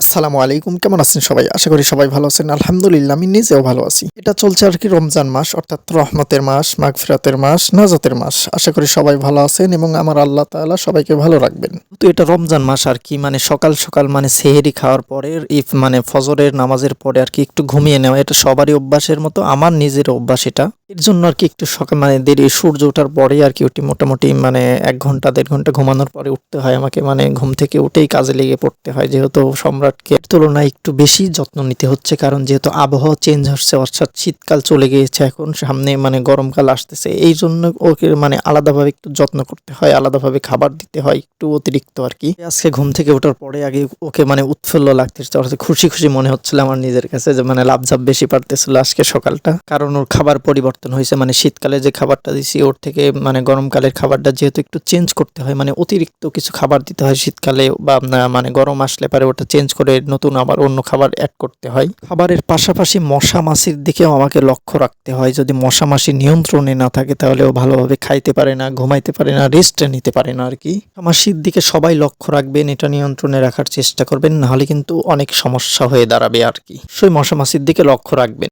আসসালামু আলাইকুম, কেমন আছেন সবাই? আশা করি সবাই ভালো আছেন। আলহামদুলিল্লাহ আমি নিজেও ভালো আছি। এটা চলছে আর কি রমজান মাস, অর্থাৎ রহমতের মাস, মাগফিরাতের মাস, নাজাতের মাস। আশা করি সবাই ভালো আছেন এবং আমার আল্লাহ তাআলা সবাইকে ভালো রাখবেন। তো এটা রমজান মাস আর কি, মানে সকাল সকাল মানে সেহেরি খাওয়ার পরে মানে ফজরের নামাজের পরে আর কি একটু ঘুমিয়ে নেওয়া, এটা সবারই অভ্যাসের মতো, আমার নিজের অভ্যাস এটা। এর জন্য আর কি একটু সকাল মানে দেরি সূর্য ওঠার পরে আর কি উঠি, মোটামুটি মানে 1 ঘন্টা 1.5 ঘন্টা ঘুমানোর পরে উঠতে হয় আমাকে, মানে ঘুম থেকে উঠেই কাজে লেগে পড়তে হয়, যেহেতু সম্রাটকে এর তুলনায় একটু বেশি যত্ন নিতে হচ্ছে, কারণ যেহেতু আবহাওয়া চেঞ্জ হচ্ছে, অর্থাৎ শীতকাল চলে গিয়েছে, এখন সামনে মানে গরমকাল আসতেছে, এই জন্য ওকে মানে আলাদাভাবে একটু যত্ন করতে হয়, আলাদাভাবে খাবার দিতে হয় একটু অতিরিক্ত আর কি। আজকে ঘুম থেকে ওঠার পরে আগে ওকে মানে উৎফুল্ল লাগতেছে, অর্থাৎ খুশি খুশি মনে হচ্ছিল আমার নিজের কাছে, যে মানে লাফঝাপ বেশি পারতেছিল আজকে সকালটা, কারণ ওর খাবার পরিবর্তন হয়েছে। মানে শীতকালে যে খাবারটা দিছি ওর থেকে মানে গরমকালের খাবারটা যেহেতু একটু চেঞ্জ করতে হয়, মানে অতিরিক্ত কিছু খাবার দিতে হয় শীতকালে, বা মানে গরম আসলে পারে ওটা চেঞ্জ করে নতুন আবার অন্য খাবার অ্যাড করতে হয়। খাবারের পাশাপাশি মশা মাছির দিকেও আমাকে লক্ষ্য রাখতে হয়, যদি মশা মাছি নিয়ন্ত্রণে না থাকে তাহলে ও ভালোভাবে খাইতে পারে না, ঘুমাইতে পারে না, রেস্ট নিতে পারে না আর কি। মাছির দিকে সবাই লক্ষ্য রাখবেন, এটা নিয়ন্ত্রণে রাখার চেষ্টা করবেন, নাহলে কিন্তু অনেক সমস্যা হয়ে দাঁড়াবে আর কি। সেই মশা মাছির দিকে লক্ষ্য রাখবেন।